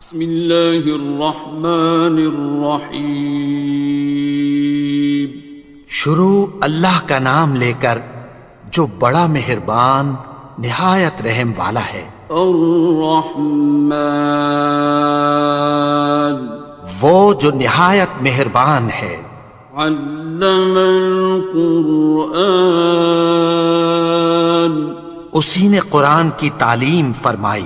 بسم اللہ الرحمن الرحیم۔ شروع اللہ کا نام لے کر جو بڑا مہربان نہایت رحم والا ہے۔ الرحمن، وہ جو نہایت مہربان ہے۔ علم القرآن، اسی نے قرآن کی تعلیم فرمائی۔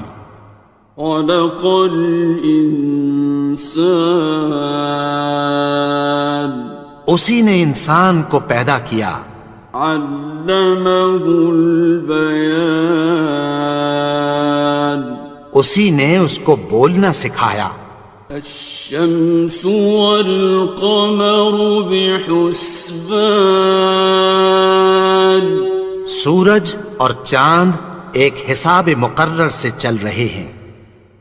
خلق الانسان، اسی نے انسان کو پیدا کیا۔ علمہ البیان، اسی نے اس کو بولنا سکھایا۔ الشمس والقمر بحسبان، سورج اور چاند ایک حساب مقرر سے چل رہے ہیں۔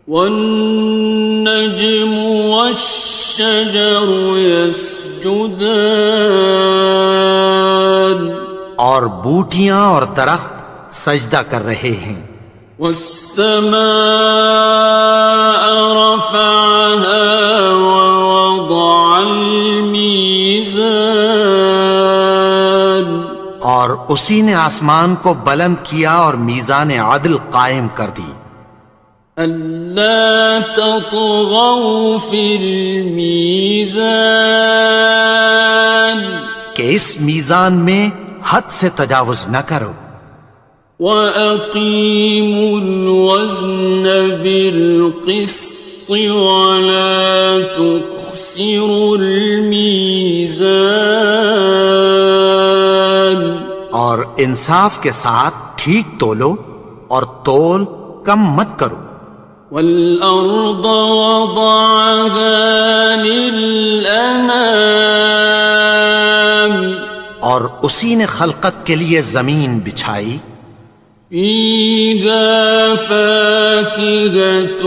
والنجم والشجر يسجدان، اور بوٹیاں اور درخت سجدہ کر رہے ہیں۔ والسماء رفعها ووضع الميزان، اور اسی نے آسمان کو بلند کیا اور میزان عدل قائم کر دی۔ ألا تطغوا في الميزان، کہ اس میزان میں حد سے تجاوز نہ کرو۔ وَأَقِيمُوا الْوَزْنَ بِالْقِسْطِ وَلَا تُخْسِرُوا الْمِيزَانَ، اور انصاف کے ساتھ ٹھیک تولو اور تول کم مت کرو۔ وَالْأَرْضَ وَضَعَهَا لِلْأَنَامِ، اور اسی نے خلقت کے لیے زمین بچھائی۔ فِيهَا فَاكِهَةٌ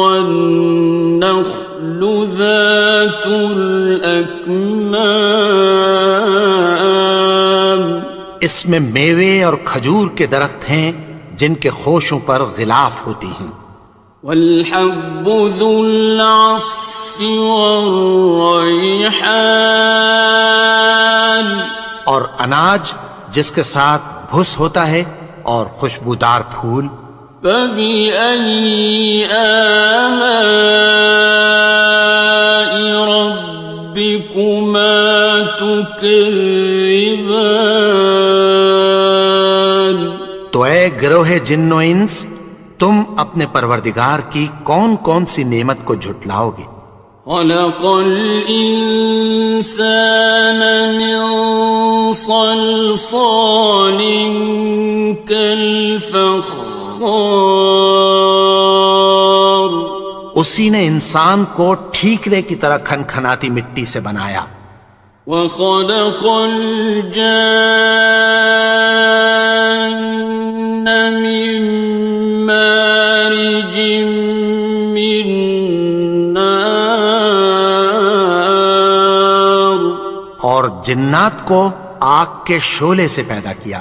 وَالنَّخْلُ ذَاتُ الْأَكْمَامِ، اس میں میوے اور کھجور کے درخت ہیں جن کے خوشوں پر غلاف ہوتی ہیں۔ وَالْحَبُّ ذُو الْعَصْفِ وَالرَّيْحَانِ، اور اناج جس کے ساتھ بھس ہوتا ہے اور خوشبودار پھول۔ فَبِأَيِّ آلَاءِ رَبِّكُمَا تُكَذِّبَانِ، تو اے گروہ جن و انس، تم اپنے پروردگار کی کون کون سی نعمت کو جھٹلاؤ گے؟ خَلَقَ الْإِنسَانَ مِنْ صَلْصَالٍ كَالْفَخَّارِ، اسی نے انسان کو ٹھیکرے کی طرح کھنکھناتی مٹی سے بنایا۔ وَخَلَقَ الْجَانَّ مِن مَّارِجٍ مِّن نَّارٍ، اور جنات کو آگ کے شعلے سے پیدا کیا۔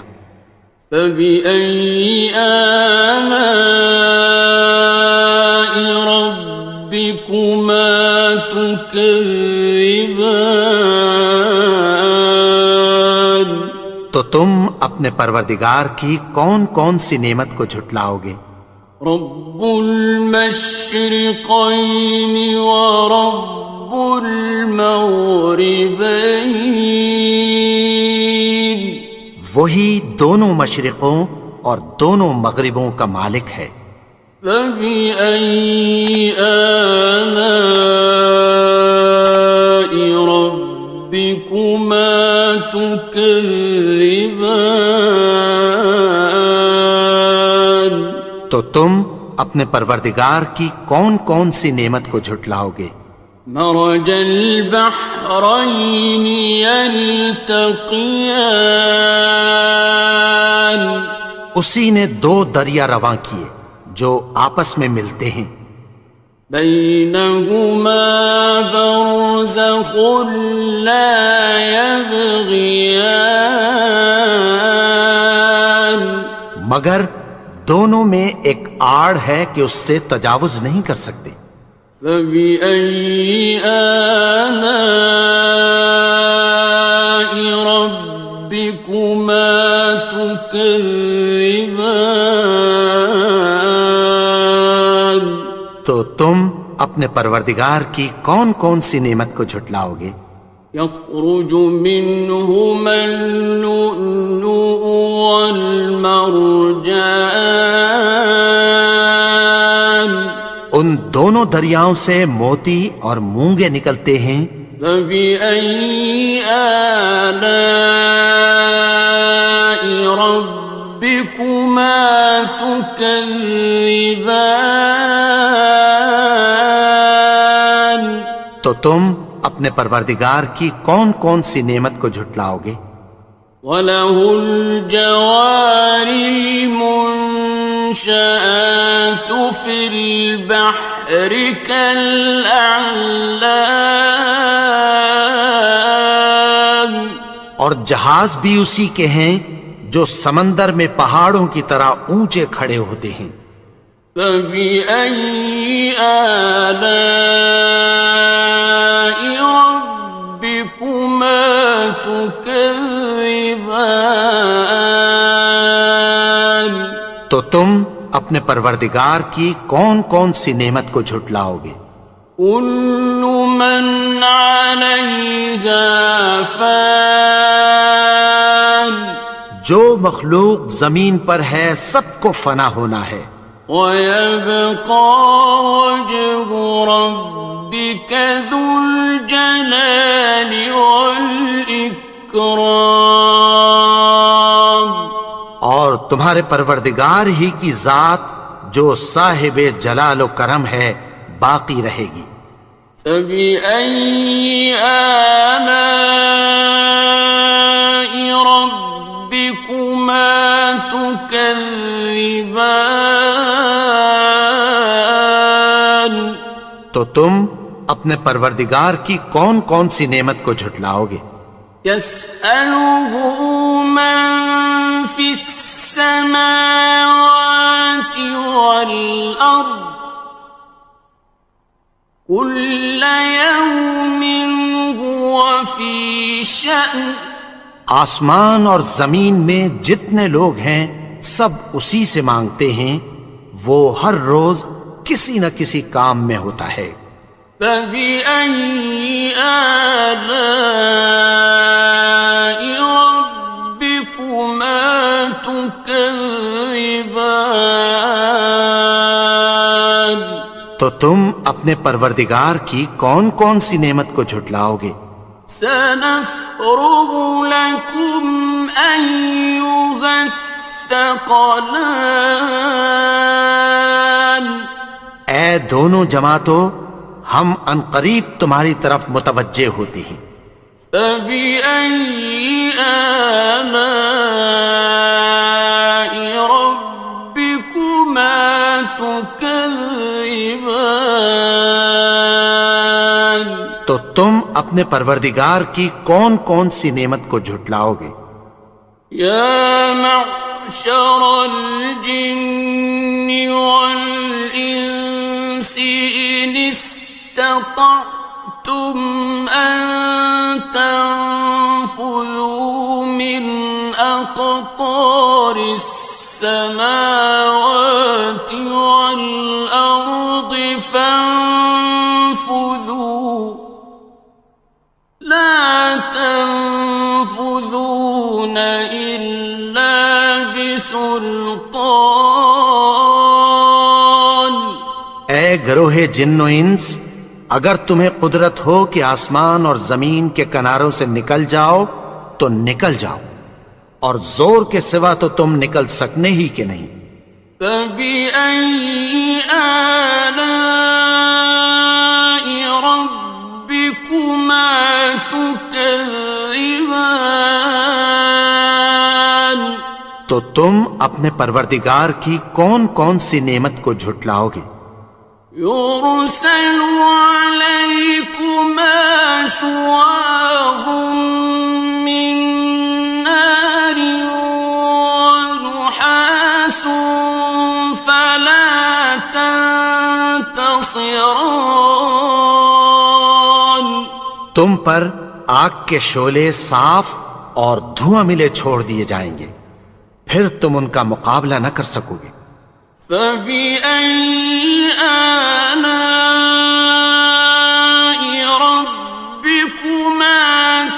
فَبِأَيِّ آلَاءِ رَبِّكُمَا تُكَذِّبَانِ، تو تم اپنے پروردگار کی کون کون سی نعمت کو جھٹلاؤ گے؟ رب المشرقین ورب المغربین، وہی دونوں مشرقوں اور دونوں مغربوں کا مالک ہے۔ فَبِأَيِّ آلَاءِ رَبِّكُمَا تُكَذِّبَانِ، تو تم اپنے پروردگار کی کون کون سی نعمت کو جھٹلاؤ گے؟ مرج البحرین یلتقیان، اسی نے دو دریا رواں کیے جو آپس میں ملتے ہیں۔ بینہما برزخ لا یبغیان، مگر دونوں میں ایک آڑ ہے کہ اس سے تجاوز نہیں کر سکتے۔ فبأي آلاء ربكما تكذبان؟ تو تم اپنے پروردگار کی کون کون سی نعمت کو جھٹلاؤ گے؟ يخرج منهما اللؤلؤ والمرجان، ان دونوں دریاؤں سے موتی اور مونگے نکلتے ہیں۔ فبأي آلاء ربكما تكذبان؟ تو تم اپنے پروردگار کی کون کون سی نعمت کو جھٹلاؤ گے؟ وَلَهُ الْجَوَارِ الْمُنشَآتُ فِي الْبَحْرِ كَالْأَعْلَامِ، اور جہاز بھی اسی کے ہیں جو سمندر میں پہاڑوں کی طرح اونچے کھڑے ہوتے ہیں۔ فَبِأَيِّ آلَاءِ رَبِّكُمَا تُكَذِّبَانِ؟ تو تم اپنے پروردگار کی کون کون سی نعمت کو جھٹلاؤ گے؟ كُلُّ مَنْ عَلَيْهَا فَانٍ، جو مخلوق زمین پر ہے سب کو فنا ہونا ہے۔ وَيَبْقَى وَجْهُ رَبِّكَ ذُو الْجَلَالِ وَالْإِكْرَامِ، اور تمہارے پروردگار ہی کی ذات جو صاحب جلال و کرم ہے باقی رہے گی۔ فَبِأَيِّ آلَاءِ رَبِّكُمَا تُكَذِّبَانِ؟ تو تم اپنے پروردگار کی کون کون سی نعمت کو جھٹلاؤ گے؟ يَسْأَلُهُ مَن فِي السَّمَاوَاتِ وَالْأَرْضِ كُلَّ يَوْمٍ هُوَ فِي شَأْنٍ، آسمان اور زمین میں جتنے لوگ ہیں سب اسی سے مانگتے ہیں، وہ ہر روز کسی نہ کسی کام میں ہوتا ہے۔ فَبِأَيِّ آلَاءِ رَبِّكُمَا تُكَذِّبَانِ؟ تو تم اپنے پروردگار کی کون کون سی نعمت کو جھٹلاؤ گے؟ سَنَفْرُغُ لَكُمْ أَيُّهَ الثَّقَلَانِ، اے دونوں جماعتوں، ہم عنقریب تمہاری طرف متوجہ ہوتے ہیں۔ فَبِأَيِّ آلَاءِ رَبِّكُمَا تُكَذِّبَانِ؟ تو تم اپنے پروردگار کی کون کون سی نعمت کو جھٹلاؤ گے؟ يَا مَعْشَرَ الْجِنِّ وَالْإِنسِ إِنِ اسْتَطَعْتُمْ أَن تَنفُذُوا مِنْ أَقْطَارِ السَّمَاوَاتِ وَالْأَرْضِ فَانفُذُوا لَا تَنفُذُونَ إِلَّا بِسُلْطَانٍ۔ اے گروہ جن و انس، اگر تمہیں قدرت ہو کہ آسمان اور زمین کے کناروں سے نکل جاؤ تو نکل جاؤ، اور زور کے سوا تو تم نکل سکنے ہی کہ نہیں۔ فَبِأَيِّ آلَاءِ رَبِّكُمَا تُكَذِّبَانِ؟ تو تم اپنے پروردگار کی کون کون سی نعمت کو جھٹلاؤ گے؟ يُرْسَلُ عَلَيْكُمَا شُوَاظٌ مِّن نَّارٍ وَنُحَاسٌ فَلَا ناصران تم پر آگ کے شعلے صاف اور دھواں ملے چھوڑ دیے جائیں گے، پھر تم ان کا مقابلہ نہ کر سکو گے۔ فَبِأَيِّ آلَاءِ رَبِّكُمَا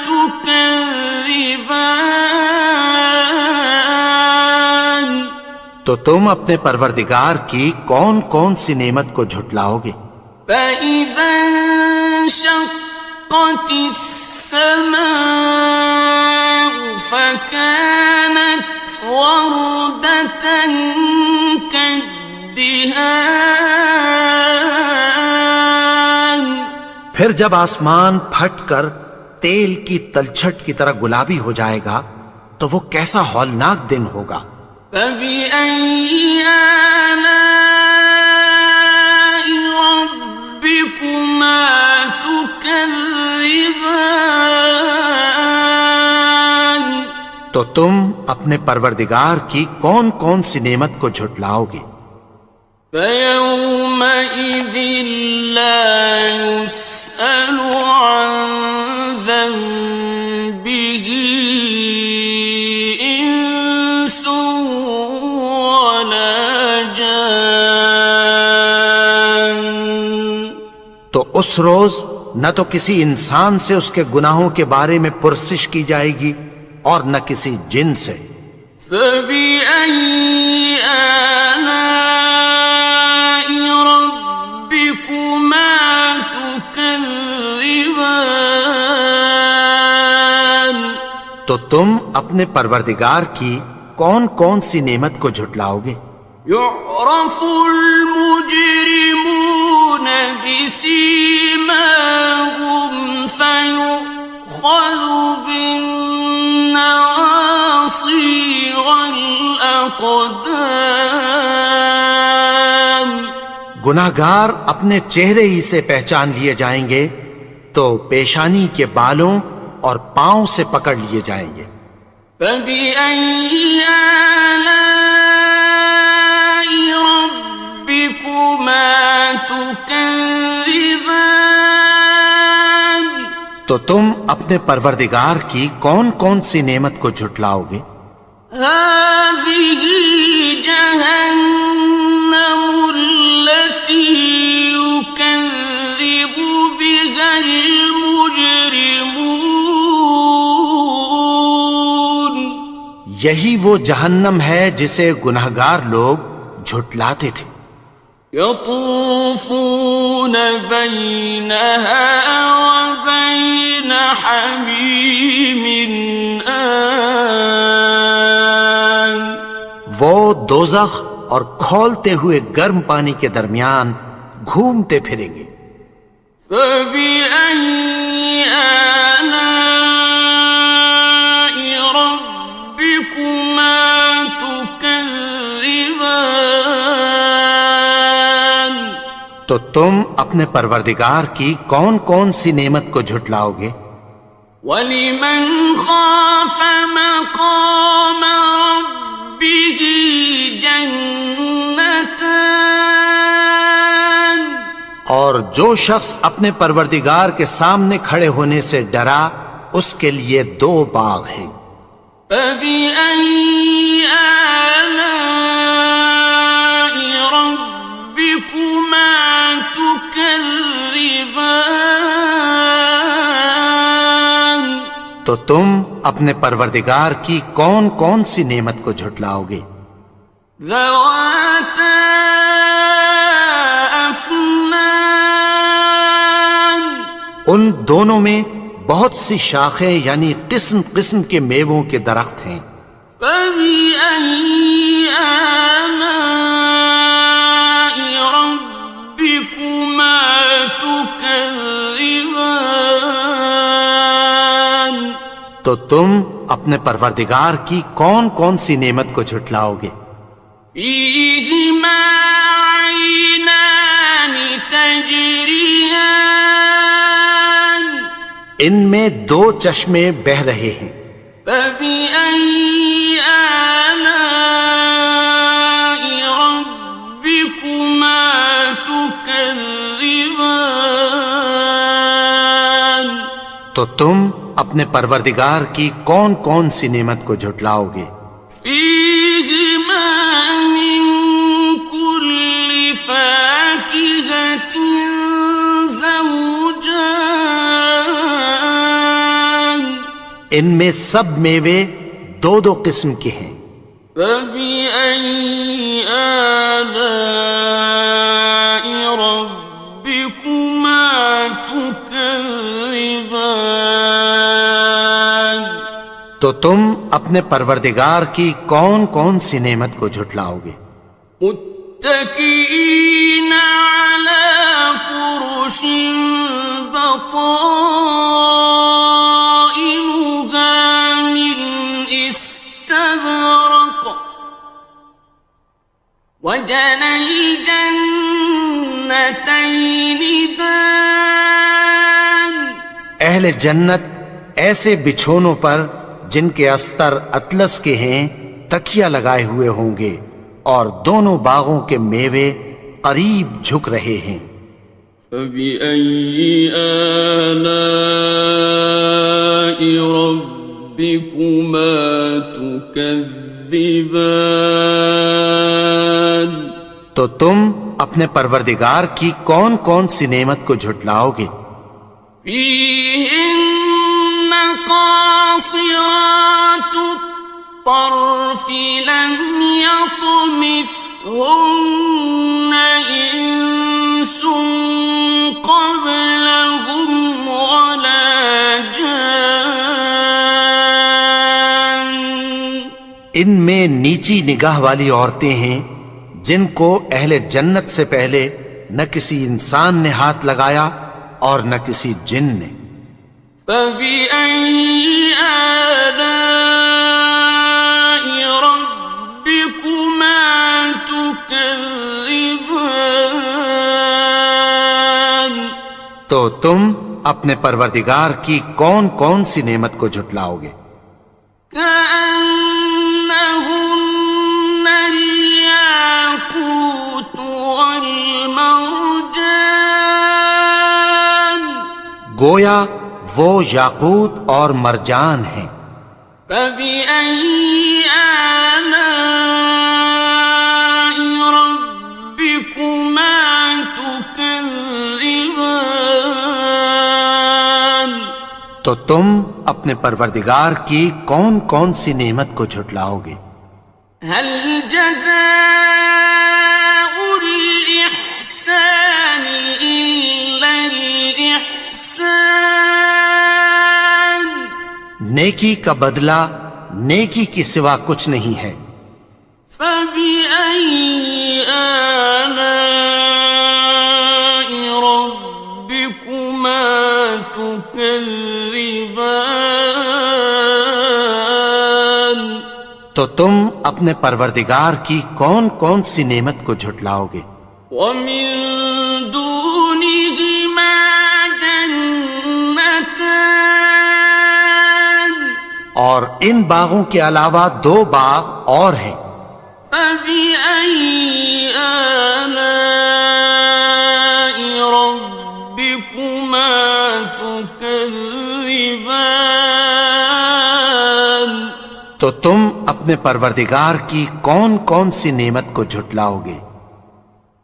تُكَذِّبَانِ تو تم اپنے پروردگار کی کون کون سی نعمت کو جھٹلاؤ گے؟ فَإِذَا انشَقَّتِ السَّمَاءُ فَكَانَتْ وَرْدَةً كَالدِّهَانِ پھر جب آسمان پھٹ کر تیل کی تلچھٹ کی طرح گلابی ہو جائے گا تو وہ کیسا ہولناک دن ہوگا۔ فَبِأَيِّ آلَاءِ رَبِّكُمَا تُكَذِّبَانِ تو تم اپنے پروردگار کی کون کون سی نعمت کو جھٹلاؤ گے؟ فَيَوْمَئِذٍ لَا يُسْأَلُ عَنْ ذَنبِهِ إِنسٌ وَلَا جَانٌ تو اس روز نہ تو کسی انسان سے اس کے گناہوں کے بارے میں پرسش کی جائے گی اور نہ کسی جن سے۔ فَبِأَيِّ آلَاءِ رَبِّكُمَا تُكَذِّبَانِ تو تم اپنے پروردگار کی کون کون سی نعمت کو جھٹلاؤ گے؟ يُعْرَفُ الْمُجْرِمُونَ بِسِيمَاهُمْ فَيُؤْخَذُ بِالنَّوَاصِي وَالْأَقْدَامِ گناہگار اپنے چہرے ہی سے پہچان لیے جائیں گے تو پیشانی کے بالوں اور پاؤں سے پکڑ لیے جائیں گے۔ فَبِأَيِّ آلَاءِ رَبِّكُمَا تُكَذِّبَانِ تو تم اپنے پروردگار کی کون کون سی نعمت کو جھٹلاؤ گے؟ هَذِهِ جَهَنَّمُ الَّتِي يُكَذِّبُ بِهَا الْمُجْرِمُونَ یہی وہ جہنم ہے جسے گناہگار لوگ جھٹلاتے تھے۔ يطوفون بينها وبين حميم آن وہ دوزخ اور کھولتے ہوئے گرم پانی کے درمیان گھومتے پھریں گے۔ فَبِأَيِّ آلَاءِ رَبِّكُمَا تُكَذِّبَانِ تو تم اپنے پروردگار کی کون کون سی نعمت کو جھٹلاؤ گے؟ وَلِمَنْ خَافَ مَقَامَ رَبِّهِ جَنَّتَانِ اور جو شخص اپنے پروردگار کے سامنے کھڑے ہونے سے ڈرا اس کے لیے دو باغ ہیں۔ فَبِأَيِّ آلَاءِ رَبِّكُمَا تُكَذِّبَانِ تو تم اپنے پروردگار کی کون کون سی نعمت کو جھٹلاؤ گے؟ ذَوَاتَا أَفْنَانٍ ان دونوں میں بہت سی شاخیں یعنی قسم قسم کے میووں کے درخت ہیں۔ فَبِأَيِّ آلَاءِ رَبِّكُمَا تُكَذِّبَانِ تو تم اپنے پروردگار کی کون کون سی نعمت کو جھٹلاؤ گے؟ فِيهِمَا عَيْنَانِ تَجْرِيَانِ ان میں دو چشمے بہہ رہے ہیں۔ فَبِأَيِّ آلَاءِ رَبِّكُمَا تُكَذِّبَانِ تو تم اپنے پروردگار کی کون کون سی نعمت کو جھٹلاؤ گے؟ فيهما من كل فاكهة زوجان ان میں سب میوے دو دو قسم کے ہیں۔ فبأي آلاء ربكما تكذبان تو تم اپنے پروردگار کی کون کون سی نعمت کو جھٹلاؤ گے؟ متكئين على فرش بطائنها من استبرق وجنى الجنتين دان اہل جنت ایسے بچھونوں پر جن کے استر اطلس کے ہیں تکیہ لگائے ہوئے ہوں گے، اور دونوں باغوں کے میوے قریب جھک رہے ہیں۔ فبأي آلاء ربكما تكذبان تو تم اپنے پروردگار کی کون کون سی نعمت کو جھٹلاؤ گے؟ فيهن قاصرات الطرف لم يطمثهن إنس قبلهم ولا جان ان میں نیچی نگاہ والی عورتیں ہیں جن کو اہل جنت سے پہلے نہ کسی انسان نے ہاتھ لگایا اور نہ کسی جن نے۔ فبأي آلاء ربكما تكذبان تو تم اپنے پروردگار کی کون کون سی نعمت کو جھٹلاؤ گے؟ كأنهن الياقوت والمرجان گویا وہ یاقوت اور مرجان ہیں۔ فبأي آلاء ربكما تكذبان تو تم اپنے پروردگار کی کون کون سی نعمت کو جھٹلاؤ گے؟ هل جزاء الإحسان إلا الإحسان نیکی کا بدلہ نیکی کی سوا کچھ نہیں ہے۔ فبأي آلاء ربكما تكذبان تو تم اپنے پروردگار کی کون کون سی نعمت کو جھٹلاؤ گے؟ ومن دونهما جنتان اور ان باغوں کے علاوہ دو باغ اور ہیں۔ فبأي آلاء ربكما تكذبان تو تم اپنے پروردگار کی کون کون سی نعمت کو جھٹلاؤ گے؟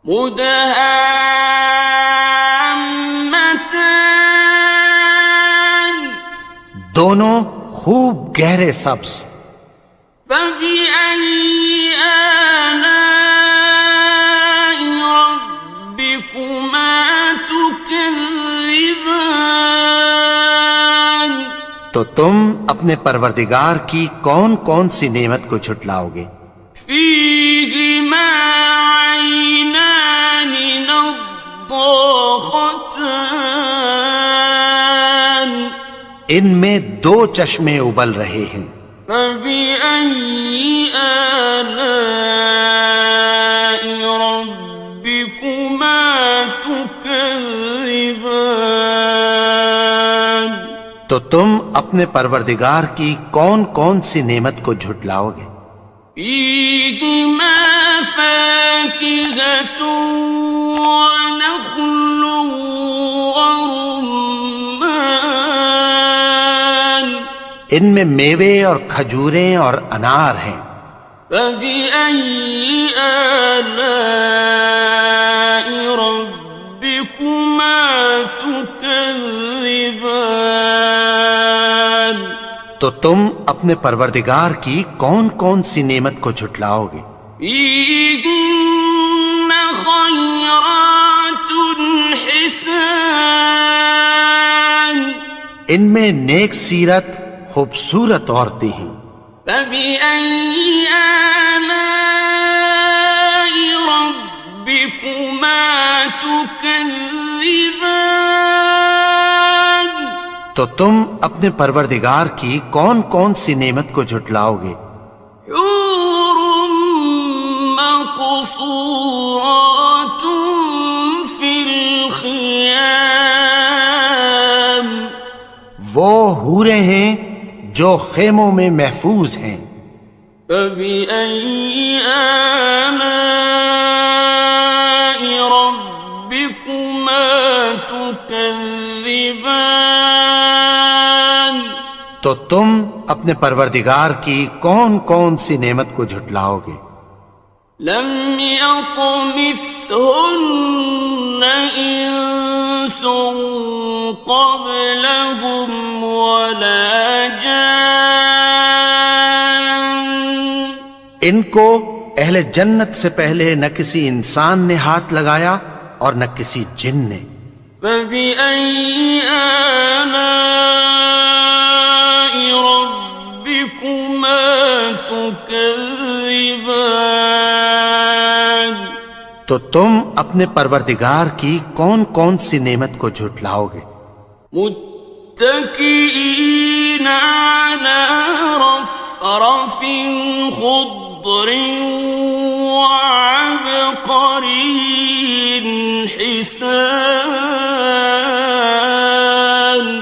مدهامتان دونوں خوب گہرے سبز۔ فبأي آلاء ربكما تكذبان تو تم اپنے پروردگار کی کون کون سی نعمت کو جھٹلاؤ گے؟ فيهما عينان نضاختان ان میں دو چشمے ابل رہے ہیں۔ فبأي آلاء ربكما تكذبان تو تم اپنے پروردگار کی کون کون سی نعمت کو جھٹلاؤ گے؟ فيهما فاكهة ونخل ورمان ان میں میوے اور کھجوریں اور انار ہیں۔ فبأي آلاء ربكما تكذبان؟ تو تم اپنے پروردگار کی کون کون سی نعمت کو جھٹلاؤ گے؟ فيهن خيرات حسان، ان میں نیک سیرت خوبصورت عورتیں ہیں۔ فبأي آلاء ربكما تكذبان؟ تو تم اپنے پروردگار کی کون کون سی نعمت کو جھٹلاؤ گے؟ حور مقصورات في الخيام، وہ حوریں ہیں جو خیموں میں محفوظ ہیں۔ فبأي آلاء ربكما تكذبان؟ تو تم اپنے پروردگار کی کون کون سی نعمت کو جھٹلاؤ گے؟ لم يطمثهن إنس قبلهم ولا جان، ان کو اہل جنت سے پہلے نہ کسی انسان نے ہاتھ لگایا اور نہ کسی جن نے۔ فبأي آلاء ربكما تكذبان؟ تو تم اپنے پروردگار کی کون کون سی نعمت کو جھٹلاؤ گے؟ متكئين على رفرف خضر وعبقري حسان،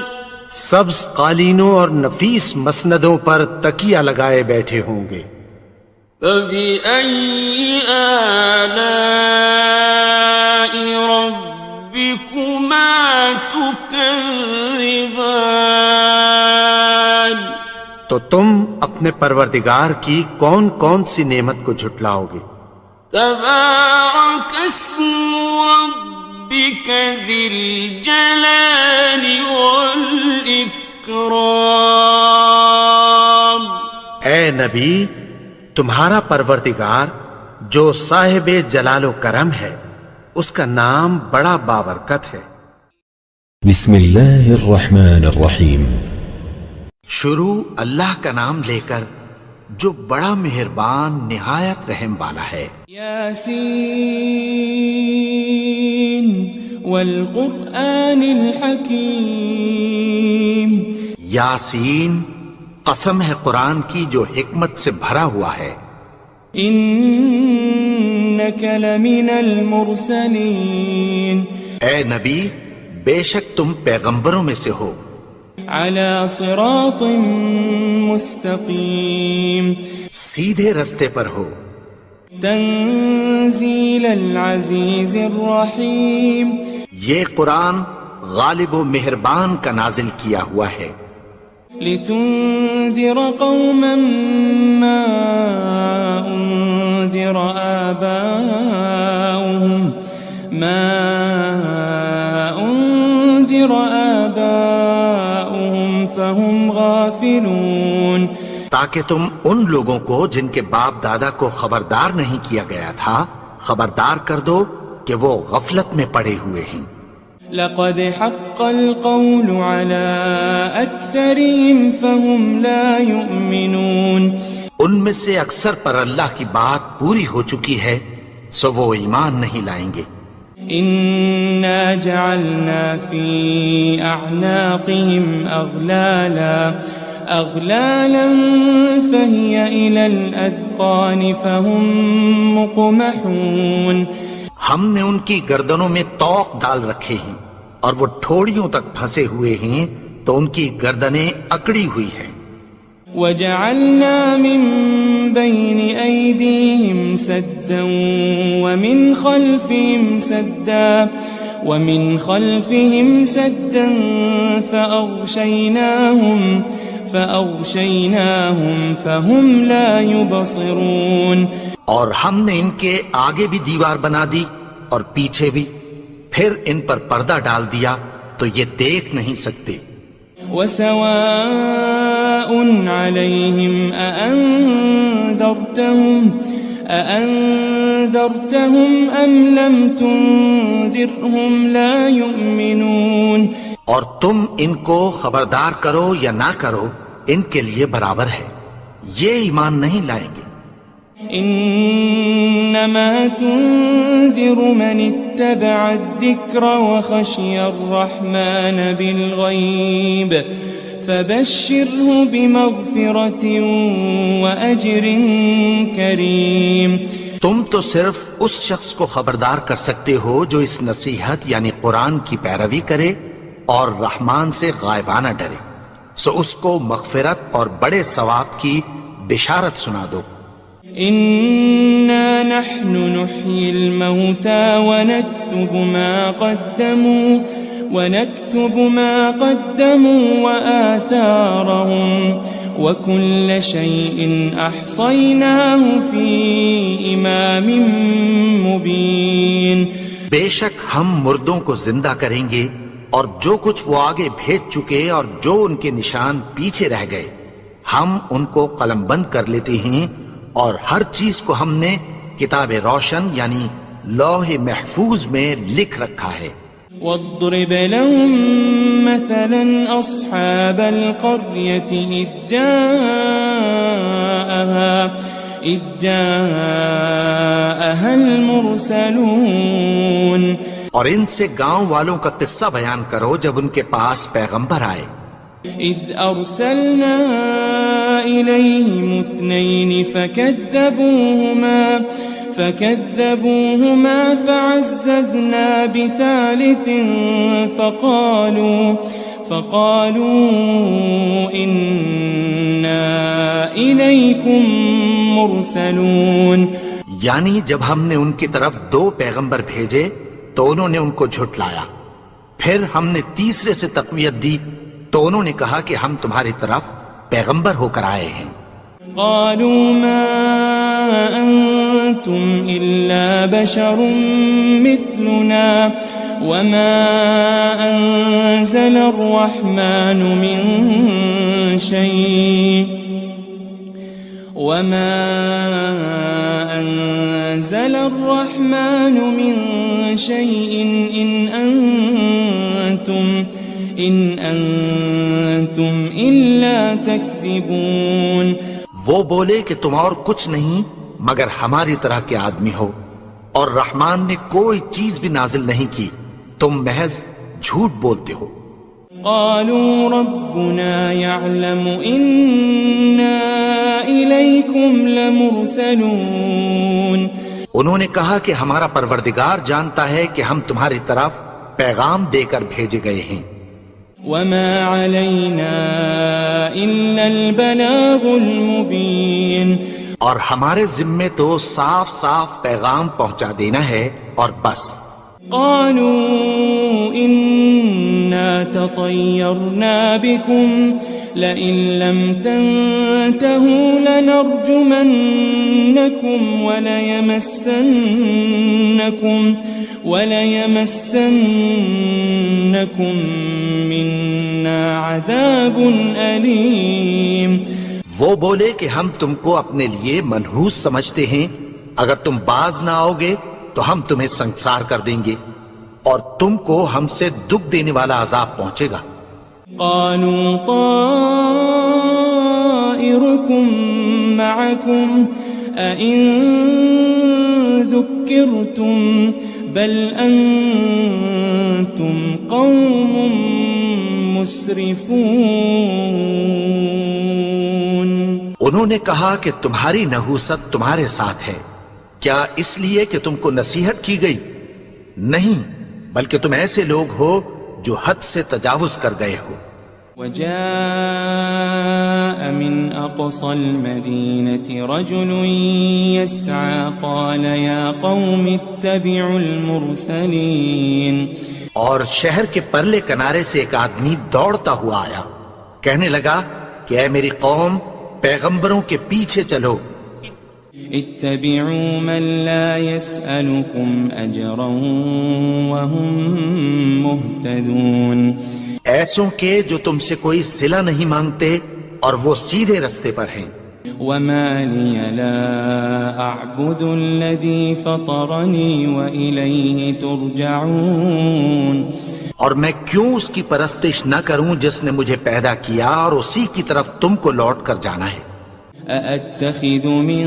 سبز قالینوں اور نفیس مسندوں پر تکیہ لگائے بیٹھے ہوں گے۔ فبأي آلاء ربكما تكذبان؟ تو تم اپنے پروردگار کی کون کون سی نعمت کو جھٹلاؤ گے؟ تبارك اسم ربك ذي الجلال والإكرام۔ اے نبی، تمہارا پروردگار جو صاحب جلال و کرم ہے، اس کا نام بڑا بابرکت ہے۔ بسم اللہ الرحمن الرحیم۔ شروع اللہ کا نام لے کر جو بڑا مہربان نہایت رحم والا ہے۔ یاسین والقرآن الحکیم، یاسین، قسم ہے قرآن کی جو حکمت سے بھرا ہوا ہے۔ انک لمن المرسلین، اے نبی، بے شک تم پیغمبروں میں سے ہو۔ علی صراط مستقیم، سیدھے رستے پر ہو۔ تنزیل العزیز الرحیم، یہ قرآن غالب و مہربان کا نازل کیا ہوا ہے۔ لتنذر قوما ما انذر آباؤهم فهم غافلون، تاکہ تم ان لوگوں کو جن کے باپ دادا کو خبردار نہیں کیا گیا تھا خبردار کر دو کہ وہ غفلت میں پڑے ہوئے ہیں۔ لقد حق القول على أكثرهم فهم لا يؤمنون، ان میں سے اکثر پر اللہ کی بات پوری ہو چکی ہے سو وہ ایمان نہیں لائیں گے۔ إنا جعلنا في أعناقهم أغلالا فهي إلى الأذقان فهم مقمحون، ہم نے ان کی گردنوں میں طوق ڈال رکھے ہیں اور وہ ٹھوڑیوں تک پھنسے ہوئے ہیں تو ان کی گردنیں اکڑی ہوئی ہیں۔ وجعلنا من بين أيديهم سدا ومن خلفهم سدا فأغشيناهم فهم لا يبصرون. اور ہم نے ان کے آگے بھی دیوار بنا دی اور پیچھے بھی، پھر ان پر پردہ ڈال دیا تو یہ دیکھ نہیں سکتے. وسواء عليهم أأنذرتهم أم لم تنذرهم لا يؤمنون. اور تم ان کو خبردار کرو یا نہ کرو، ان کے لیے برابر ہے، یہ ایمان نہیں لائیں گے. انما تنذر من اتبع الذکر وخشی الرحمن بالغیب فبشره بمغفرة وأجر کریم. تم تو صرف اس شخص کو خبردار کر سکتے ہو جو اس نصیحت یعنی قرآن کی پیروی کرے اور رحمان سے غائبانہ ڈرے، سو اس کو مغفرت اور بڑے ثواب کی بشارت سنا دو. إنا نحن نحيي الموتى ونكتب ما قدموا وآثارهم وكل شيء أحصيناه في إمام مبين. بے شک ہم مردوں کو زندہ کریں گے اور جو کچھ وہ آگے بھیج چکے اور جو ان کے نشان پیچھے رہ گئے ہم ان کو قلم بند کر لیتے ہیں، اور ہر چیز کو ہم نے کتاب روشن یعنی لوح محفوظ میں لکھ رکھا ہے. واضرب لهم مثلا أصحاب القرية إذ جاءها المرسلون. اور ان سے گاؤں والوں کا قصہ بیان کرو جب ان کے پاس پیغمبر آئے. إذ أرسلنا إليهم 2 فكذبوهما فعززنا بثالث فقالوا إنا إليكم مرسلون. یعنی جب ہم نے ان کی طرف 2 پیغمبر بھیجے تو انہوں نے ان کو جھٹلایا، پھر ہم نے تیسرے سے تقویت دی تو انہوں نے کہا کہ ہم تمہاری طرف پیغمبر ہو کر آئے ہیں. قالوا ما أنتم إلا بشر مثلنا وما أنزل الرحمن من شيء إن أنتم إلا تكذبون. وہ بولے کہ تم اور کچھ نہیں مگر ہماری طرح کے آدمی ہو، اور رحمان نے کوئی چیز بھی نازل نہیں کی، تم محض جھوٹ بولتے ہو. قالوا ربنا يعلم إنا إليكم لمرسلون. انہوں نے کہا کہ ہمارا پروردگار جانتا ہے کہ ہم تمہاری طرف پیغام دے کر بھیجے گئے ہیں. وما علينا إلا البلاغ المبين. اور ہمارے ذمے تو صاف صاف پیغام پہنچا دینا ہے اور بس. قالوا إنا تطيرنا بكم لئن لم تنتهوا لنرجمنكم وليمسنكم منا عذاب أليم. وہ بولے کہ ہم تم کو اپنے لیے منحوس سمجھتے ہیں، اگر تم باز نہ آؤ گے تو ہم تمہیں سنسار کر دیں گے اور تم کو ہم سے دکھ دینے والا عذاب پہنچے گا. قالوا طائركم معكم أئن ذكرتم بل أنتم قوم مسرفون. انہوں نے کہا کہ تمہاری نحوست تمہارے ساتھ ہے، کیا اس لیے کہ تم کو نصیحت کی گئی؟ نہیں، بلکہ تم ایسے لوگ ہو جو حد سے تجاوز کر گئے ہو. وجاء من أقصى المدينة رجل يسعى قال يا قوم اتبعوا المرسلين. اور شہر کے پرلے کنارے سے ایک آدمی دوڑتا ہوا آیا، کہنے لگا کہ اے میری قوم پیغمبروں کے پیچھے چلو، اتبعوا من لا يسألكم أجرا وهم مهتدون، ایسوں کے جو تم سے کوئی صلہ نہیں مانگتے اور وہ سیدھے رستے پر ہیں۔ وما لي لا أعبد الذي فطرني وإليه ترجعون، اور میں کیوں اس کی پرستش نہ کروں جس نے مجھے پیدا کیا اور اسی کی طرف تم کو لوٹ کر جانا ہے۔ أأتخذ من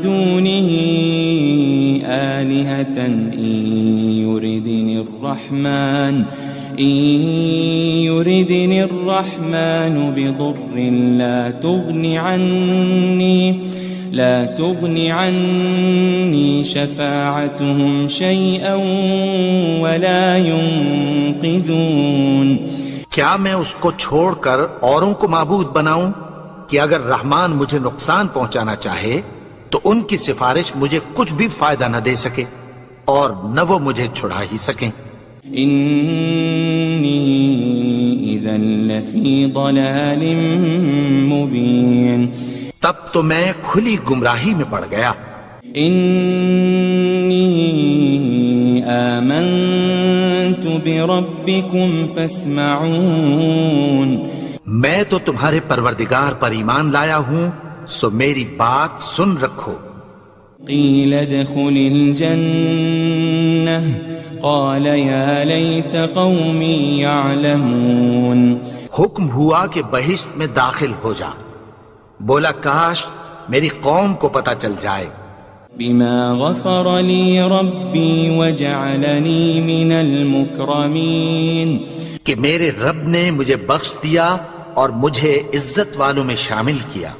دونه آلهة إن يردني الرحمن بضر لا تغني عني شفاعتهم شيئا ولا ينقذون، کیا میں اس کو چھوڑ کر اوروں کو معبود بناؤں کہ اگر رحمان مجھے نقصان پہنچانا چاہے تو ان کی سفارش مجھے کچھ بھی فائدہ نہ دے سکے اور نہ وہ مجھے چھڑا ہی سکیں۔ إني إذا لفي ضلال مبين، تب تو میں کھلی گمراہی میں پڑ گیا۔ إني آمنت بربكم فاسمعون، میں تو تمہارے پروردگار پر ایمان لایا ہوں، سو میری بات سن رکھو۔ قيل ادخل الجنة قال يا ليت قومي يعلمون، حکم ہوا کہ بہشت میں داخل ہو جا، بولا کاش میری قوم کو پتہ چل جائے۔ بما غفر لي ربي وجعلني من المكرمين، کہ میرے رب نے مجھے بخش دیا اور مجھے عزت والوں میں شامل کیا۔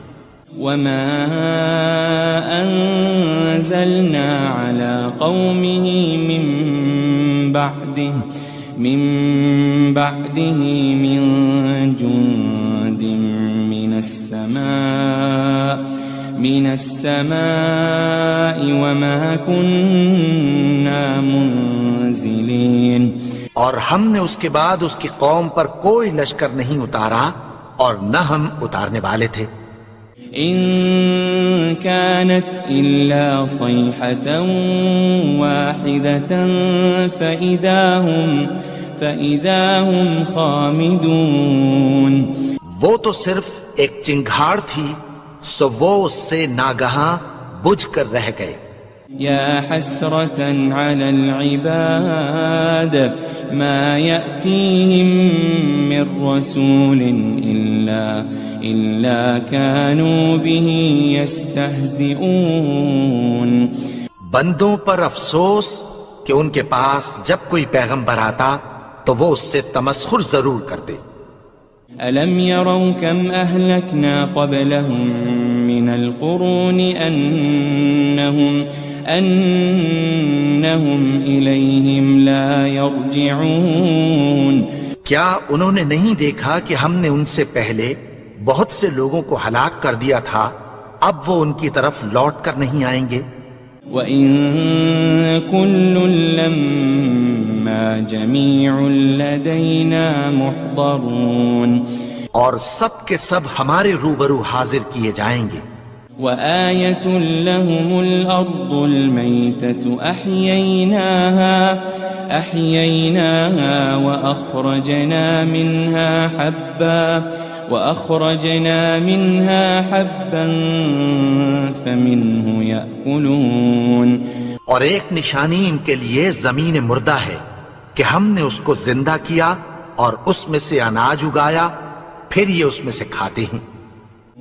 وما أنزلنا على قومه من بعده من جند من السماء وما كنا منزلين، اور ہم نے اس کے بعد اس کی قوم پر کوئی لشکر نہیں اتارا اور نہ ہم اتارنے والے تھے۔ إن كانت إلا صيحة واحدة فإذا هم خامدون، وہ تو صرف ایک چنگھاڑ تھی، سو وہ اس سے ناگہاں بجھ کر رہ گئے۔ يا حسرة على العباد ما يأتيهم من رسول إلا كانوا به يستهزئون، بندوں پر افسوس کہ ان کے پاس جب کوئی پیغمبر آتا تو وہ اس سے تمسخر ضرور کرتے۔ ألم يروا كم أهلكنا قبلهم من القرون أنهم إليهم لا يرجعون، کیا انہوں نے نہیں دیکھا کہ ہم نے ان سے پہلے بہت سے لوگوں کو ہلاک کر دیا تھا، اب وہ ان کی طرف لوٹ کر نہیں آئیں گے۔ وَإِن كُلٌّ لَمَّا جَمِيعٌ لَدَيْنَا مُحْضَرُونَ، اور سب کے سب ہمارے روبرو حاضر کیے جائیں گے۔ وَآيَةٌ لَهُمُ الْأَرْضُ الْمَيْتَةُ أَحْيَيْنَاهَا وَأَخْرَجْنَا مِنْهَا حَبًّا فَمِنْهُ يَأْكُلُونَ، اور ایک نشانی ان کے لیے زمین مردہ ہے کہ ہم نے اس کو زندہ کیا اور اس میں سے اناج اگایا، پھر یہ اس میں سے کھاتے ہیں۔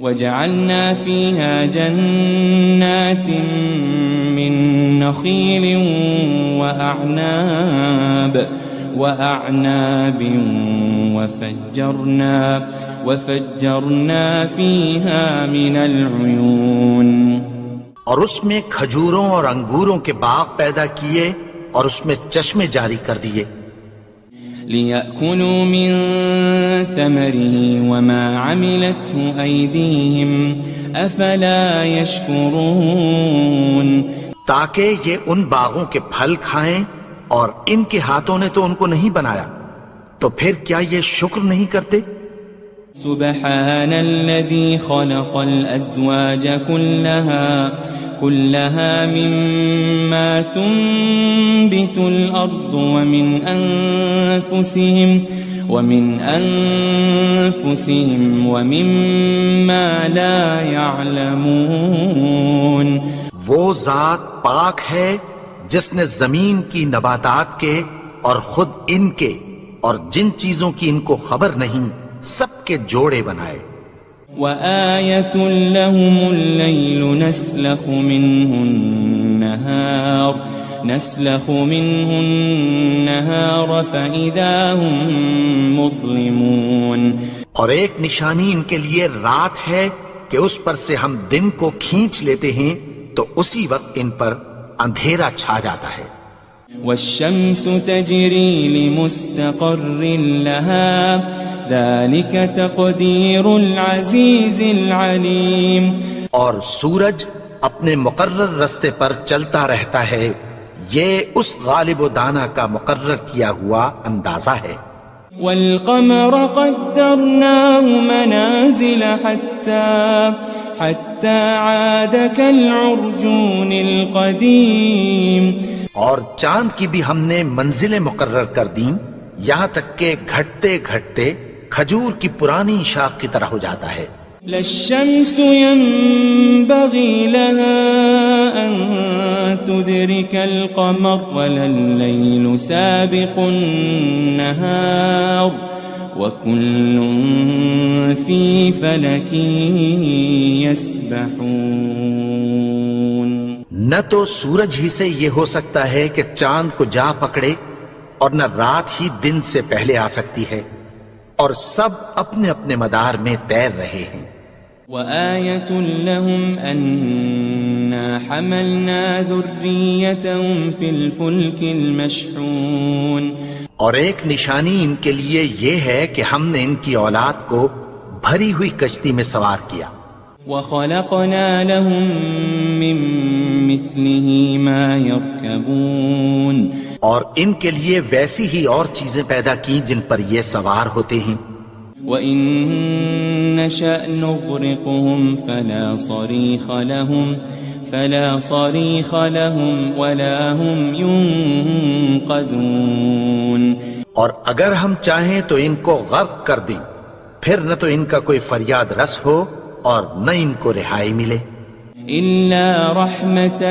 وَجَعَلْنَا فِيهَا جَنَّاتٍ مِّن نَخِيلٍ وَأَعْنَابٍ وَفَجَّرْنَا فِيهَا مِنَ الْعُيُونِ، اور اس میں کھجوروں اور انگوروں کے باغ پیدا کیے اور اس میں چشمے جاری کر دیے۔ لِيَأْكُلُوا مِن ثَمَرِهِ وَمَا عَمِلَتْهُ أَيْدِيهِمْ أَفَلَا يَشْكُرُونَ، تاکہ یہ ان باغوں کے پھل کھائیں اور ان کے ہاتھوں نے تو ان کو نہیں بنایا، تو پھر کیا یہ شکر نہیں کرتے؟ سبحان الذي خلق الأزواج كلها مما تنبت الأرض ومن أنفسهم ومما لا يعلمون. وہ ذات پاک ہے جس نے زمین کی نباتات کے اور خود ان کے اور جن چیزوں کی ان کو خبر نہیں سب کے جوڑے بنائے. وآية لهم الليل نسلخ منه النهار فإذا هم مظلمون. اور ایک نشانی ان کے لیے رات ہے کہ اس پر سے ہم دن کو کھینچ لیتے ہیں تو اسی وقت ان پر اندھیرا چھا جاتا ہے. والشمس تجري لمستقر لها ذلك تقدير العزيز العليم. اور سورج اپنے مقرر رستے پر چلتا رہتا ہے، یہ اس غالب و دانا کا مقرر کیا ہوا اندازہ ہے. والقمر قدرناه منازل حتى عاد كالعرجون القديم. اور چاند کی بھی ہم نے منزلیں مقرر کر دیں یہاں تک کہ گھٹتے گھٹتے کھجور کی پرانی شاخ کی طرح ہو جاتا ہے. لا الشمس ينبغي لها أن تدرك القمر ولا الليل سابق النهار وكل في فلك يسبحون. نہ تو سورج ہی سے یہ ہو سکتا ہے کہ چاند کو جا پکڑے اور نہ رات ہی دن سے پہلے آ سکتی ہے، اور سب اپنے اپنے مدار میں تیر رہے ہیں. وآية لهم أنا حملنا ذريتهم في الفلك المشحون. اور ایک نشانی ان کے لیے یہ ہے کہ ہم نے ان کی اولاد کو بھری ہوئی کشتی میں سوار کیا. وخلقنا لهم من مثله ما يركبون. اور ان کے لیے ویسی ہی اور چیزیں پیدا کی جن پر یہ سوار ہوتے ہیں. وَإِن نَّشَأْ نُغْرِقْهُمْ فَلَا صَرِيخَ لَهُمْ وَلَا هُمْ يُنقَذُونَ. اور اگر ہم چاہیں تو ان کو غرق کر دیں، پھر نہ تو ان کا کوئی فریاد رس ہو اور نہ ان کو رہائی ملے. إِلَّا رَحْمَةً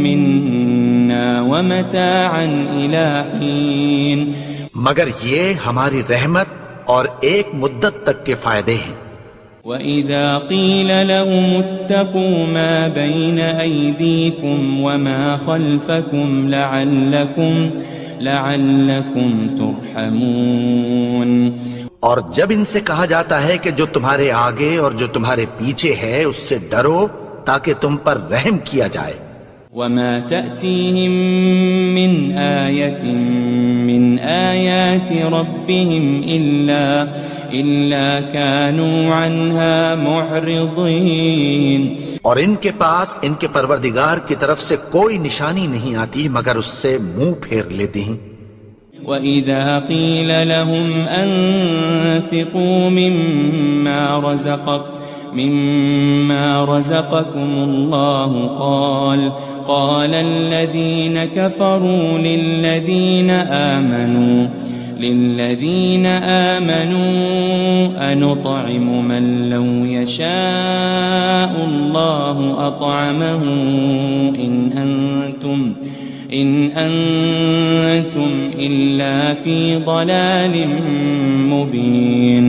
مِّنَّا وَمَتَاعًا إِلَىٰ حِينٍ. مگر یہ ہماری رحمت اور ایک مدت تک کے فائدے ہیں. وَإِذَا قِيلَ لَهُمُ اتَّقُوا مَا بَيْنَ أَيْدِيكُمْ وَمَا خَلْفَكُمْ لَعَلَّكُمْ تُرْحَمُونَ. اور جب ان سے کہا جاتا ہے کہ جو تمہارے آگے اور جو تمہارے پیچھے ہے اس سے ڈرو تاکہ تم پر رحم کیا جائے. وَمَا تَأْتِيهِم مِّنْ آيَةٍ مِّنْ آيَاتِ رَبِّهِمْ إِلَّا كَانُوا عَنْهَا مُعْرِضِينَ. اور ان کے پاس ان کے پروردگار کی طرف سے کوئی نشانی نہیں آتی مگر اس سے منہ پھیر لیتے ہیں. وَإِذَا قِيلَ لَهُمْ أَنفِقُوا مِمَّا رَزَقَكُمُ اللَّهُ قَالَ الَّذِينَ كَفَرُوا لِلَّذِينَ آمَنُوا أَنُطْعِمُ مَن لَّوْ يَشَاءُ اللَّهُ أَطْعَمَهُ إِنْ أَنْتُمْ إِلَّا فِي ضَلَالٍ مُبِينٍ.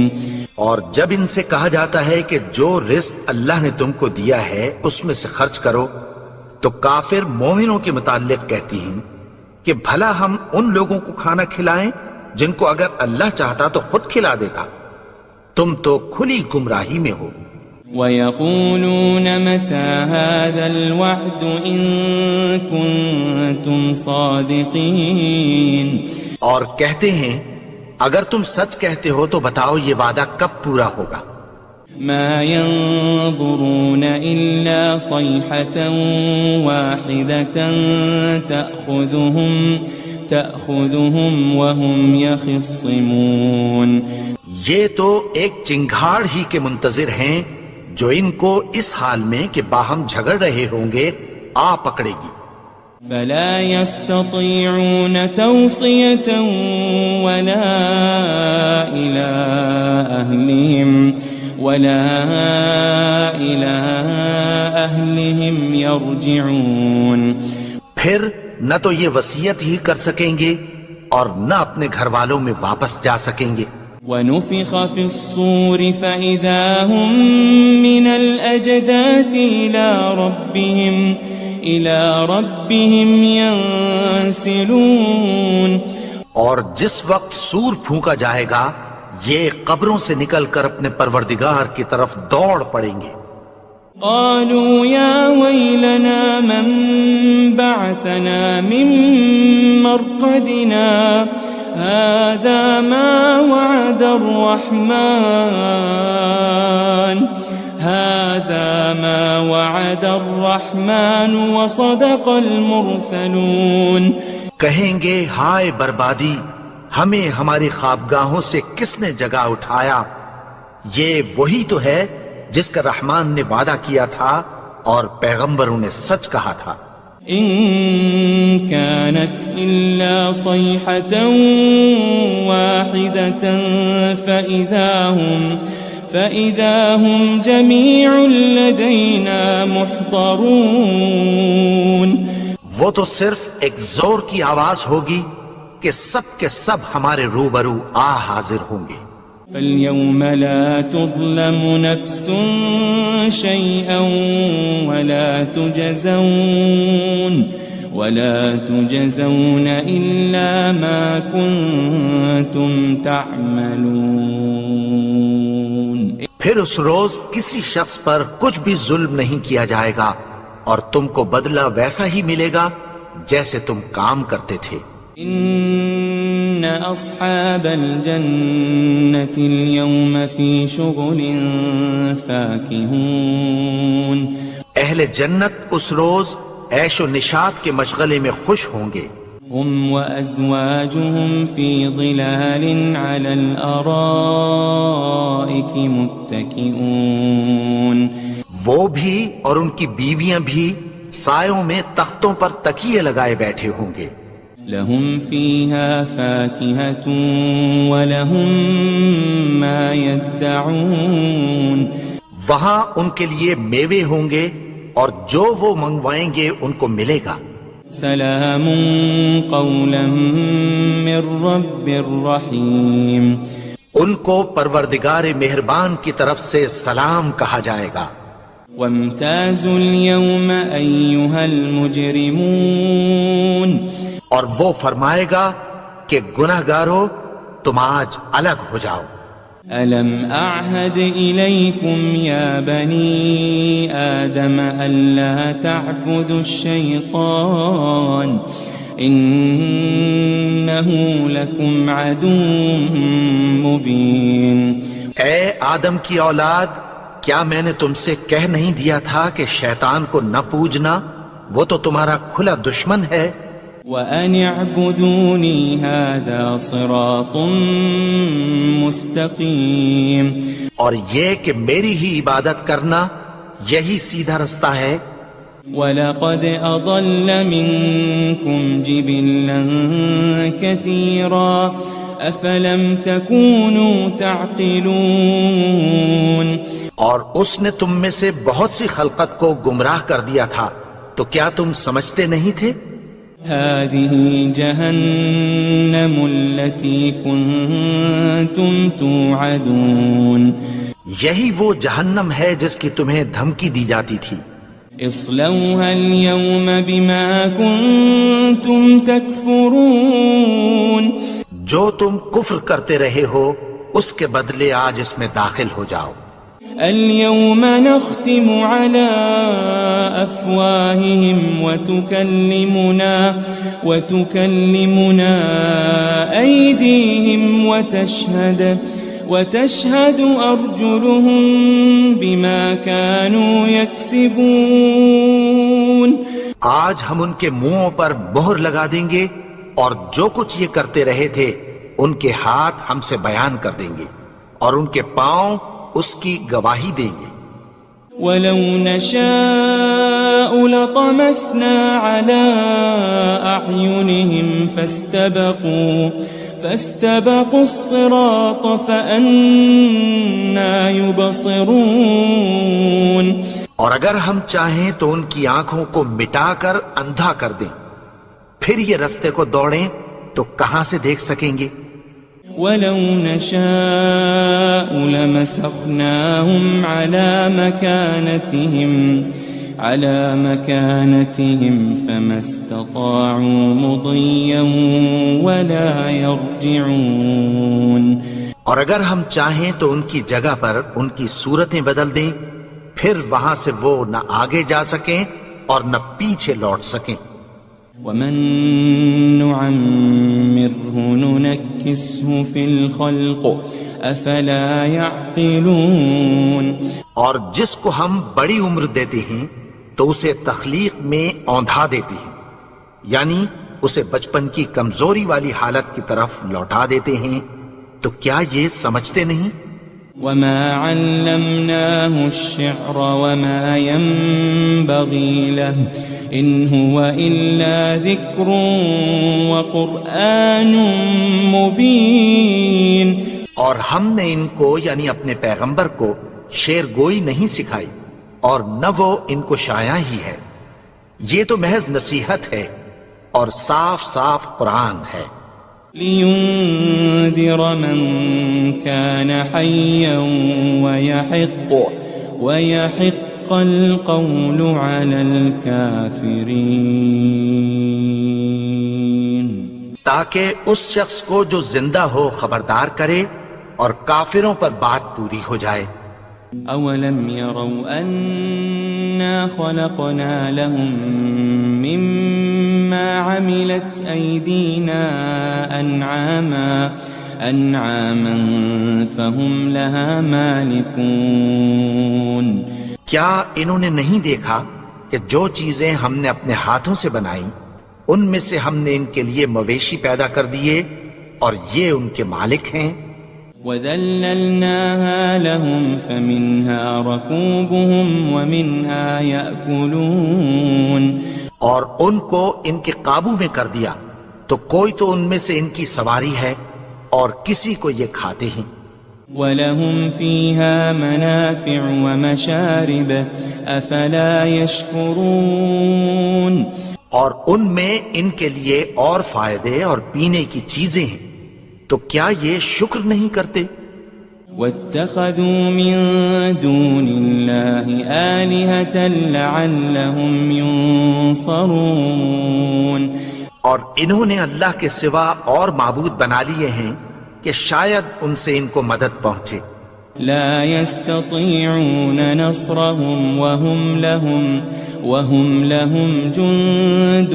اور جب ان سے کہا جاتا ہے کہ جو رزق اللہ نے تم کو دیا ہے اس میں سے خرچ کرو تو کافر مومنوں کے متعلق کہتی ہیں کہ بھلا ہم ان لوگوں کو کھانا کھلائیں جن کو اگر اللہ چاہتا تو خود کھلا دیتا. تم تو کھلی گمراہی میں ہو. وَيَقُولُونَ مَتَى هَذَا الْوَعْدُ إِن كُنتُمْ صَادِقِينَ. اور کہتے ہیں اگر تم سچ کہتے ہو تو بتاؤ یہ وعدہ کب پورا ہوگا. مَا يَنظُرُونَ إِلَّا صَيْحَةً وَاحِدَةً تَأْخُذُهُمْ وَهُمْ يَخِصِّمُونَ. یہ تو ایک چنگھاڑ ہی کے منتظر ہیں جو ان کو اس حال میں کہ باہم جھگڑ رہے ہوں گے آ پکڑے گی. فلا يستطيعون توصية ولا إلى أهلهم يرجعون. پھر نہ تو یہ وصیت ہی کر سکیں گے اور نہ اپنے گھر والوں میں واپس جا سکیں گے. ونفخ في الصور فإذا هم من الأجداث إلى ربهم ينسلون. اور جس وقت سور پھونکا جائے گا یہ قبروں سے نکل کر اپنے پروردگار کی طرف دوڑ پڑیں گے. قالوا يا ويلنا من بعثنا من مرقدنا هذا ما وعد الرحمن وصدق المرسلون. کہیں گے ہائے بربادی، ہمیں ہماری خوابگاہوں سے کس نے جگا اٹھایا؟ یہ وہی تو ہے جس کا رحمان نے وعدہ کیا تھا اور پیغمبروں نے سچ کہا تھا. إن كانت إلا صيحة واحدة فإذا هم جميع لدينا محضرون. وہ تو صرف ایک زور کی آواز ہوگی کہ سب کے سب ہمارے روبرو حاضر ہوں گے. فاليوم لا تظلم نفس شيئا ولا تجزون إلا ما كنتم تعملون. پھر اس روز کسی شخص پر کچھ بھی ظلم نہیں کیا جائے گا اور تم کو بدلہ ویسا ہی ملے گا جیسے تم کام کرتے تھے. إن أصحاب الجنة اليوم في شغل فاكهون. اہل جنت اس روز عیش و نشاط کے مشغلے میں خوش ہوں گے. هم وأزواجهم في ظلال على الأرائك متكئون. وہ بھی اور ان کی بیویاں بھی سایوں میں تختوں پر تکیے لگائے بیٹھے ہوں گے. لهم فيها فاكهة ولهم ما يدعون. وہاں ان کے لیے میوے ہوں گے اور جو وہ منگوائیں گے ان کو ملے گا. سلام قولا من رب رحیم. ان کو پروردگار مہربان کی طرف سے سلام کہا جائے گا. وامتازوا اليوم أيها المجرمون. اور وہ فرمائے گا کہ گناہگارو تم آج الگ ہو جاؤ. ألم أعهد إليكم يا بني آدم ألا تعبدوا الشيطان إنه لكم عدو مبين. اے آدم کی اولاد، کیا میں نے تم سے کہہ نہیں دیا تھا کہ شیطان کو نہ پوجنا؟ وہ تو تمہارا کھلا دشمن ہے. وَأَنِ اعْبُدُونِي هَذَا صِرَاطٌ مُسْتَقِيمٌ. اور یہ کہ میری ہی عبادت کرنا یہی سیدھا رستہ ہے. وَلَقَدْ أَضَلَّ مِنْكُمْ جِبِلًّا كَثِيرًا أَفَلَمْ تَكُونُوا تَعْقِلُونَ. اور اس نے تم میں سے بہت سی خلقت کو گمراہ کر دیا تھا، تو کیا تم سمجھتے نہیں تھے؟ هذه جهنم التي كنتم توعدون. یہی وہ جہنم ہے جس کی تمہیں دھمکی دی جاتی تھی. اصلوها اليوم بما كنتم تكفرون. جو تم کفر کرتے رہے ہو اس کے بدلے آج اس میں داخل ہو جاؤ. اليوم نختم على أفواههم وتكلمنا أيديهم وتشهد أرجلهم بما كانوا يكسبون. آج ہم ان کے منہوں پر مہر لگا دیں گے اور جو کچھ یہ کرتے رہے تھے ان کے ہاتھ ہم سے بیان کر دیں گے اور ان کے پاؤں اس کی گواہی دیں گے۔ وَلَوْ نَشَاءُ لَطَمَسْنَا عَلَىٰ أَعْيُنِهِمْ فَاسْتَبَقُوا الصِّرَاطَ فَأَنَّىٰ يُبْصِرُونَ۔ اور اگر ہم چاہیں تو ان کی آنکھوں کو مٹا کر اندھا کر دیں، پھر یہ رستے کو دوڑیں تو کہاں سے دیکھ سکیں گے؟ وَلَوْ نَشَاءُ لَمَسَخْنَاهُمْ عَلَىٰ مَكَانَتِهِمْ فَمَا اسْتَطَاعُوا مُضِيًّا وَلَا يَرْجِعُونَ۔ اور اگر ہم چاہیں تو ان کی جگہ پر ان کی صورتیں بدل دیں، پھر وہاں سے وہ نہ آگے جا سکیں اور نہ پیچھے لوٹ سکیں۔ وَمَن نُعَمِّرْهُ نُنَكِّسْهُ فِي الْخَلْقِ أَفَلَا يَعْقِلُونَ۔ اور جس کو ہم بڑی عمر دیتے ہیں تو اسے تخلیق میں اوندھا دیتے ہیں، یعنی اسے بچپن کی کمزوری والی حالت کی طرف لوٹا دیتے ہیں، تو کیا یہ سمجھتے نہیں؟ وَمَا عَلَّمْنَاهُ الشِّعْرَ وَمَا يَنبَغِي لَهُ إِنْ هُوَ إِلَّا ذِكْرٌ وَقُرْآنٌ مُبِينٌ۔ اور ہم نے ان کو یعنی اپنے پیغمبر کو شعر گوئی نہیں سکھائی، اور نہ وہ ان کو شایع ہی ہے، یہ تو محض نصیحت ہے اور صاف صاف قرآن ہے۔ لِيُنذِرَ مَن كَانَ حَيًّا وَيَحِقَّ الْقَوْلُ عَلَى الْكَافِرِينَ۔ تاکہ اس شخص کو جو زندہ ہو خبردار کرے اور کافروں پر بات پوری ہو جائے۔ أَوَلَمْ يَرَوْا أَنَّا خَلَقْنَا لَهُم مِّمَّا عَمِلَتْ أَيْدِينَا أَنْعَامًا فَهُمْ لَهَا مَالِكُونَ۔ کیا انہوں نے نہیں دیکھا کہ جو چیزیں ہم نے اپنے ہاتھوں سے بنائیں ان میں سے ہم نے ان کے لیے مویشی پیدا کر دیے اور یہ ان کے مالک ہیں۔ وَذَلَّلْنَاهَا لَهُمْ فَمِنْهَا رَكُوبُهُمْ وَمِنْهَا يَأْكُلُونَ۔ اور ان کو ان کے قابو میں کر دیا، تو کوئی تو ان میں سے ان کی سواری ہے اور کسی کو یہ کھاتے ہیں۔ وَلَهُمْ فِيهَا مَنَافِعُ وَمَشَارِبُ أَفَلَا يَشْكُرُونَ۔ اور ان میں ان کے لیے اور فائدے اور پینے کی چیزیں ہیں، تو کیا یہ شکر نہیں کرتے؟ وَاتَّخَذُوا مِن دُونِ اللَّهِ آلِهَةً لَعَلَّهُمْ يُنصَرُونَ۔ اور انہوں نے اللہ کے سوا اور معبود بنا لیے ہیں کہ شاید ان سے ان کو مدد پہنچے۔ لا يستطيعون نصرهم وهم لهم جند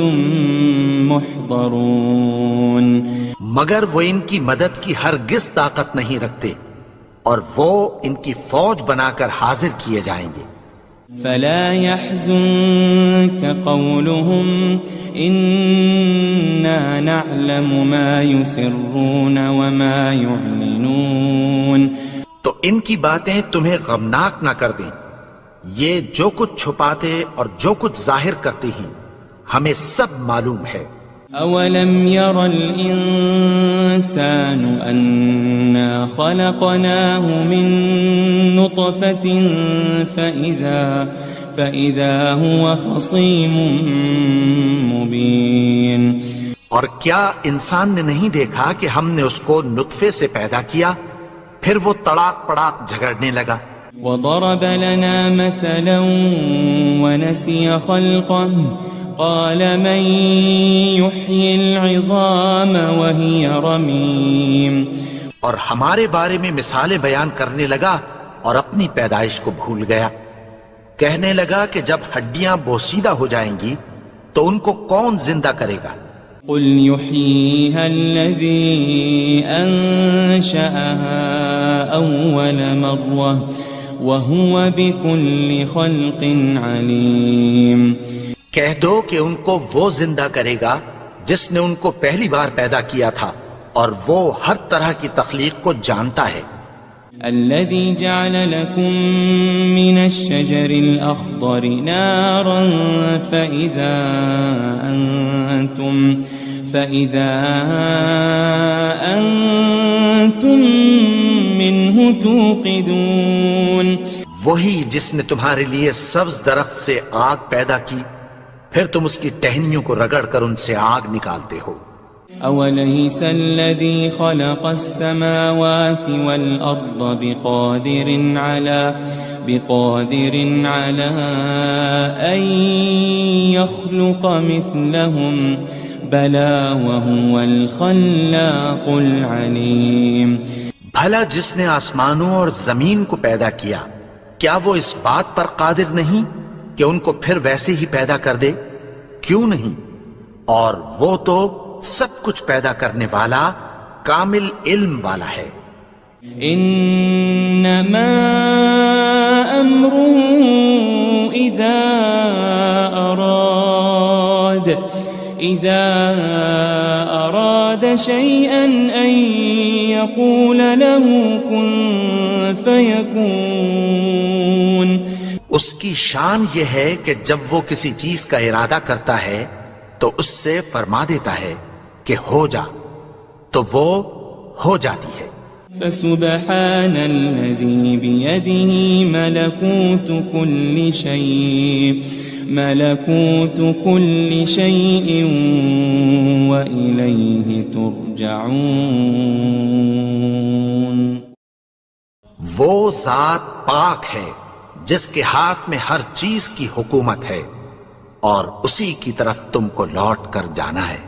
محضرون۔ مگر وہ ان کی مدد کی ہرگز طاقت نہیں رکھتے، اور وہ ان کی فوج بنا کر حاضر کیے جائیں گے۔ فلا يحزنك قولهم إنا نعلم ما يسرون وما يعلنون۔ تو ان کی باتیں تمہیں غمناک نہ کر دیں، یہ جو کچھ چھپاتے اور جو کچھ ظاہر کرتے ہیں ہمیں سب معلوم ہے۔ أولم ير الإنسان أنا خلقناه من نطفة فإذا هو خصيم مبين۔ اور کیا انسان نے نہیں دیکھا کہ ہم نے اس کو نطفے سے پیدا کیا، پھر وہ تڑاک پڑاک جھگڑنے لگا۔ وضرب لنا مثلا ونسي خلقه قال من يحيي العظام وهي رميم۔ اور ہمارے بارے میں مثالیں بیان کرنے لگا اور اپنی پیدائش کو بھول گیا۔ کہنے لگا کہ جب ہڈیاں بوسیدہ ہو جائیں گی تو ان کو کون زندہ کرے گا؟ قل يحييها الذي أنشأها أول مرة وهو بكل خلق عليم۔ کہہ دو کہ ان کو وہ زندہ کرے گا جس نے ان کو پہلی بار پیدا کیا تھا، اور وہ ہر طرح کی تخلیق کو جانتا ہے۔ الذي جعل لكم من الشجر الأخضر نارا فإذا أنتم منه توقدون. وہی جس نے تمہارے لیے سبز درخت سے آگ پیدا کی، پھر تم اس کی ٹہنیوں کو رگڑ کر ان سے آگ نکالتے ہو. أوليس الذي خلق السماوات والأرض بقادر على أن يخلق مثلهم بلى وهو الخلاق العليم. بھلا جس نے آسمانوں اور زمین کو پیدا کیا، کیا وہ اس بات پر قادر نہیں کہ ان کو پھر ویسے ہی پیدا کر دے؟ کیوں نہیں؟ اور وہ تو سب کچھ پیدا کرنے والا، کامل علم والا ہے. انما امره اذا اراد شيئا ان يقول له كن فيكون. اس کی شان یہ ہے کہ جب وہ کسی چیز کا ارادہ کرتا ہے تو اس سے فرما دیتا ہے کہ ہو جا، تو وہ ہو جاتی ہے. فسبحان الذي بيده ملكوت كل شيء وإليه ترجعون. وہ ذات پاک ہے جس کے ہاتھ میں ہر چیز کی حکومت ہے، اور اسی کی طرف تم کو لوٹ کر جانا ہے.